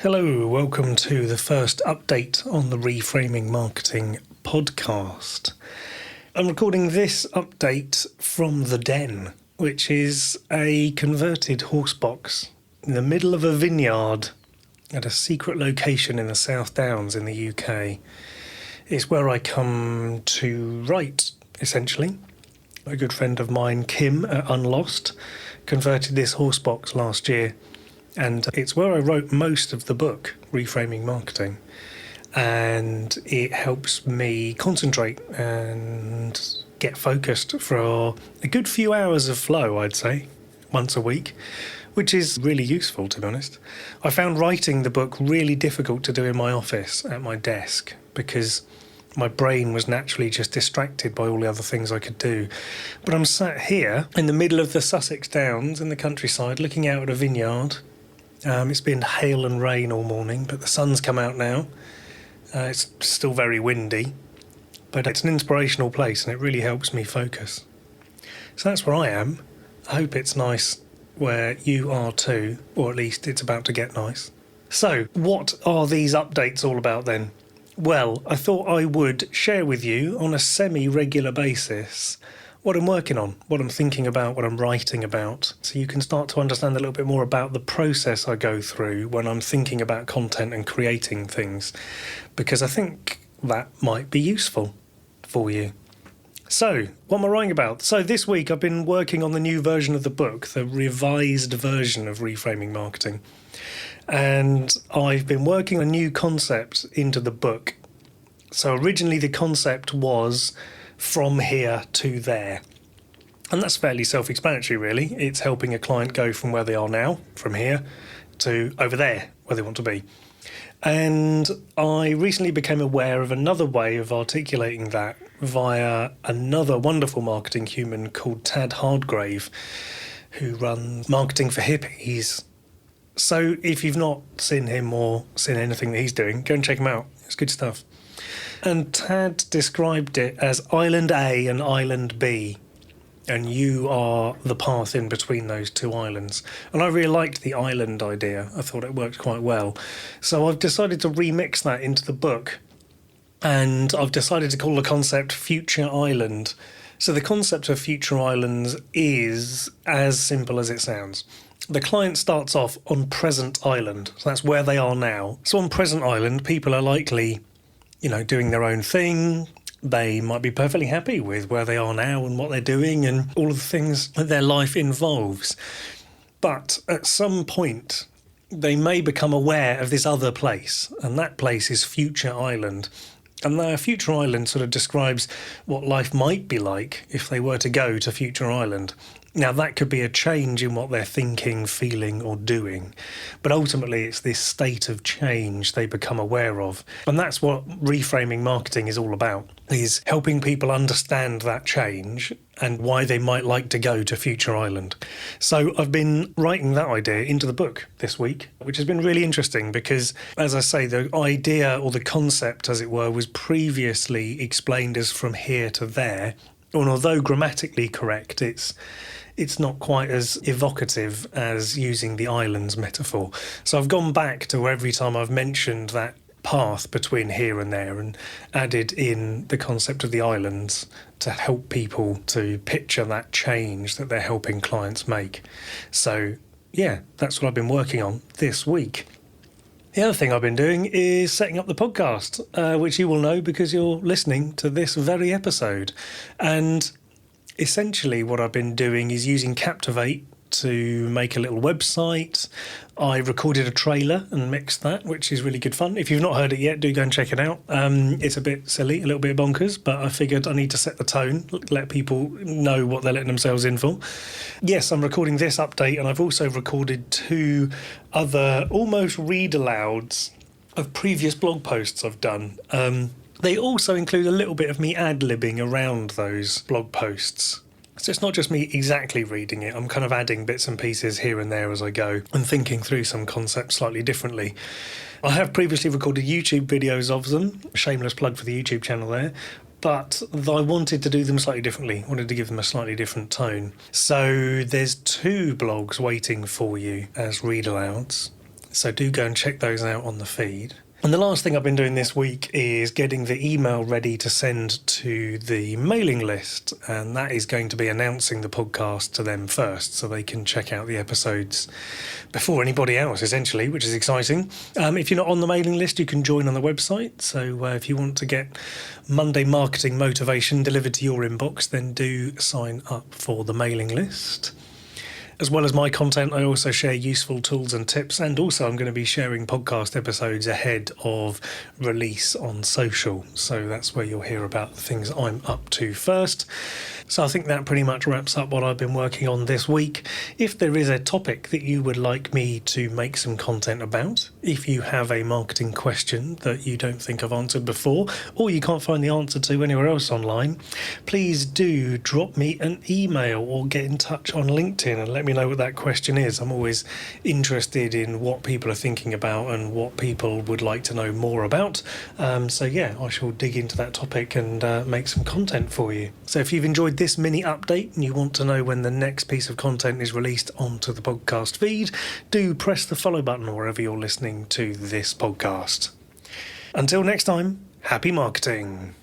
Hello, welcome to the first update on the Reframing Marketing podcast. I'm recording this update from The Den, which is a converted horse box in the middle of a vineyard at a secret location in the South Downs in the UK. It's where I come to write, essentially. A good friend of mine, Kim at Unlost, converted this horse box last year. And it's where I wrote most of the book, Reframing Marketing. And it helps me concentrate and get focused for a good few hours of flow, I'd say, once a week, which is really useful, to be honest. I found writing the book really difficult to do in my office at my desk because my brain was naturally just distracted by all the other things I could do. But I'm sat here in the middle of the Sussex Downs in the countryside looking out at a vineyard. It's been hail and rain all morning, but the sun's come out now. It's still very windy, but it's an inspirational place and it really helps me focus. So that's where I am. I hope it's nice where you are too, or at least it's about to get nice. So what are these updates all about then? Well, I thought I would share with you on a semi-regular basis what I'm working on, what I'm thinking about, what I'm writing about, so you can start to understand a little bit more about the process I go through when I'm thinking about content and creating things, because I think that might be useful for you. So, what am I writing about? So this week I've been working on the new version of the book, the revised version of Reframing Marketing, and I've been working on a new concept into the book. So originally the concept was from here to there. And that's fairly self-explanatory, really. It's helping a client go from where they are now, from here, to over there, where they want to be. And I recently became aware of another way of articulating that via another wonderful marketing human called Tad Hardgrave, who runs Marketing for Hippies. So if you've not seen him or seen anything that he's doing, go and check him out. It's good stuff. And Tad described it as Island A and Island B, and you are the path in between those two islands. And I really liked the island idea. I thought it worked quite well. So I've decided to remix that into the book, and I've decided to call the concept Future Island. So the concept of Future Islands is as simple as it sounds. The client starts off on Present Island, so that's where they are now. So on Present Island, people are likely doing their own thing. They might be perfectly happy with where they are now and what they're doing and all of the things that their life involves. But at some point, they may become aware of this other place, and that place is Future Island. And the Future Island sort of describes what life might be like if they were to go to Future Island. Now, that could be a change in what they're thinking, feeling, or doing. But ultimately, it's this state of change they become aware of. And that's what reframing marketing is all about, is helping people understand that change and why they might like to go to Future Island. So I've been writing that idea into the book this week, which has been really interesting because, as I say, the idea or the concept, as it were, was previously explained as from here to there. And although grammatically correct, it's not quite as evocative as using the islands metaphor. So I've gone back to every time I've mentioned that path between here and there and added in the concept of the islands to help people to picture that change that they're helping clients make. So yeah, that's what I've been working on this week. The other thing I've been doing is setting up the podcast, which you will know because you're listening to this very episode. And essentially what I've been doing is using Captivate to make a little website. I recorded a trailer and mixed that, which is really good fun. If you've not heard it yet, do go and check it out. It's a bit silly, a little bit bonkers, but I figured I need to set the tone, let people know what they're letting themselves in for. Yes, I'm recording this update, and I've also recorded 2 other almost read-alouds of previous blog posts I've done. They also include a little bit of me ad-libbing around those blog posts. So it's not just me exactly reading it, I'm kind of adding bits and pieces here and there as I go and thinking through some concepts slightly differently. I have previously recorded YouTube videos of them, shameless plug for the YouTube channel there, but I wanted to do them slightly differently, wanted to give them a slightly different tone. So there's 2 blogs waiting for you as read-alouds. So do go and check those out on the feed. And the last thing I've been doing this week is getting the email ready to send to the mailing list, and that is going to be announcing the podcast to them first so they can check out the episodes before anybody else, essentially, which is exciting. If you're not on the mailing list, you can join on the website. So if you want to get Monday marketing motivation delivered to your inbox, then do sign up for the mailing list. As well as my content, I also share useful tools and tips, and also I'm going to be sharing podcast episodes ahead of release on social. So that's where you'll hear about the things I'm up to first. So I think that pretty much wraps up what I've been working on this week. If there is a topic that you would like me to make some content about, if you have a marketing question that you don't think I've answered before, or you can't find the answer to anywhere else online, please do drop me an email or get in touch on LinkedIn and let me know what that question is. I'm always interested in what people are thinking about and what people would like to know more about. So yeah, I shall dig into that topic and make some content for you. So if you've enjoyed this mini update and you want to know when the next piece of content is released onto the podcast feed, do press the follow button wherever you're listening to this podcast. Until next time, happy marketing.